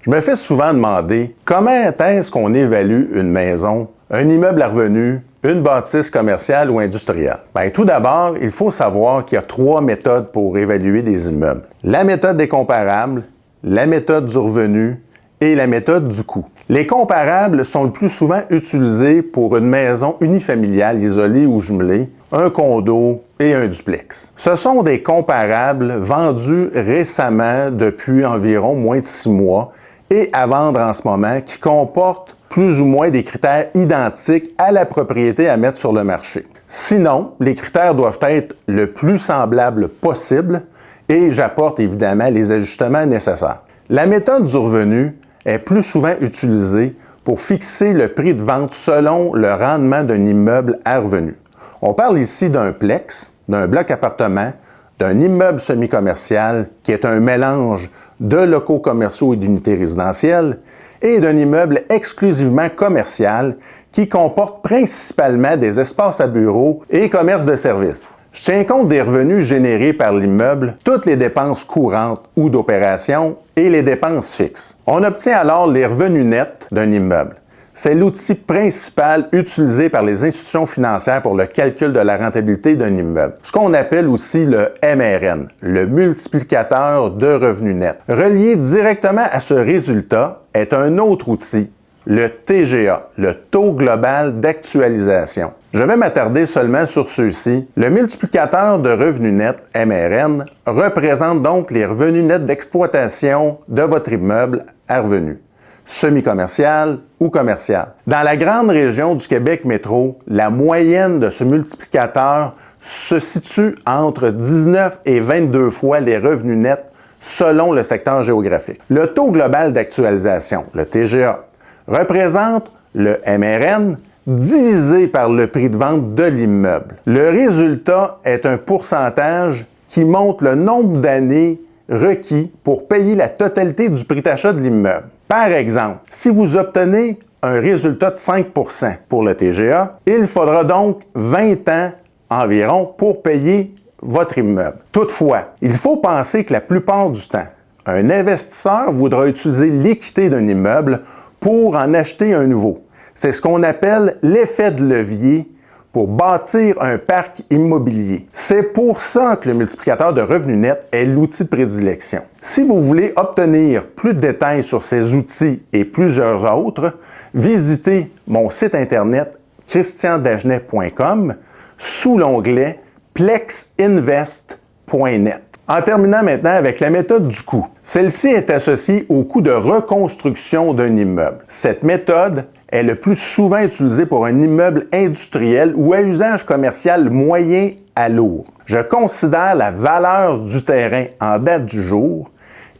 Je me fais souvent demander comment est-ce qu'on évalue une maison, un immeuble à revenus, une bâtisse commerciale ou industrielle. Bien, tout d'abord, il faut savoir qu'il y a 3 méthodes pour évaluer des immeubles. La méthode des comparables, la méthode du revenu et la méthode du coût. Les comparables sont le plus souvent utilisés pour une maison unifamiliale isolée ou jumelée, un condo et un duplex. Ce sont des comparables vendus récemment depuis environ moins de 6 mois et à vendre en ce moment qui comportent plus ou moins des critères identiques à la propriété à mettre sur le marché. Sinon, les critères doivent être le plus semblables possible et j'apporte évidemment les ajustements nécessaires. La méthode du revenu est plus souvent utilisée pour fixer le prix de vente selon le rendement d'un immeuble à revenu. On parle ici d'un plex, d'un bloc appartement, d'un immeuble semi-commercial qui est un mélange de locaux commerciaux et d'unités résidentielles et d'un immeuble exclusivement commercial qui comporte principalement des espaces à bureaux et commerces de services. Je tiens compte des revenus générés par l'immeuble, toutes les dépenses courantes ou d'opération et les dépenses fixes. On obtient alors les revenus nets d'un immeuble. C'est l'outil principal utilisé par les institutions financières pour le calcul de la rentabilité d'un immeuble. Ce qu'on appelle aussi le MRN, le multiplicateur de revenus nets. Relié directement à ce résultat est un autre outil, le TGA, le taux global d'actualisation. Je vais m'attarder seulement sur ceux-ci. Le multiplicateur de revenus nets, MRN, représente donc les revenus nets d'exploitation de votre immeuble à revenus, semi-commercial ou commercial. Dans la grande région du Québec métro, la moyenne de ce multiplicateur se situe entre 19 et 22 fois les revenus nets selon le secteur géographique. Le taux global d'actualisation, le TGA, représente le MRN divisé par le prix de vente de l'immeuble. Le résultat est un pourcentage qui montre le nombre d'années requis pour payer la totalité du prix d'achat de l'immeuble. Par exemple, si vous obtenez un résultat de 5 % pour le TGA, il faudra donc 20 ans environ pour payer votre immeuble. Toutefois, il faut penser que la plupart du temps, un investisseur voudra utiliser l'équité d'un immeuble pour en acheter un nouveau. C'est ce qu'on appelle l'effet de levier pour bâtir un parc immobilier. C'est pour ça que le multiplicateur de revenus nets est l'outil de prédilection. Si vous voulez obtenir plus de détails sur ces outils et plusieurs autres, visitez mon site internet christiandagenet.com sous l'onglet plexinvest.net. En terminant maintenant avec la méthode du coût. Celle-ci est associée au coût de reconstruction d'un immeuble. Cette méthode est le plus souvent utilisée pour un immeuble industriel ou à usage commercial moyen à lourd. Je considère la valeur du terrain en date du jour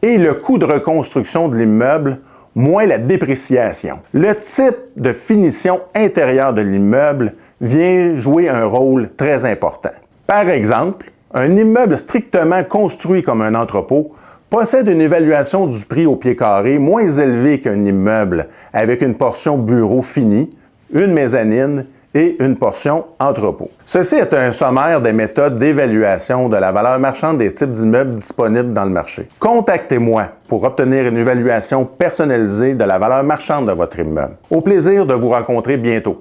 et le coût de reconstruction de l'immeuble moins la dépréciation. Le type de finition intérieure de l'immeuble vient jouer un rôle très important. Par exemple, un immeuble strictement construit comme un entrepôt possède une évaluation du prix au pied carré moins élevée qu'un immeuble avec une portion bureau finie, une mezzanine et une portion entrepôt. Ceci est un sommaire des méthodes d'évaluation de la valeur marchande des types d'immeubles disponibles dans le marché. Contactez-moi pour obtenir une évaluation personnalisée de la valeur marchande de votre immeuble. Au plaisir de vous rencontrer bientôt.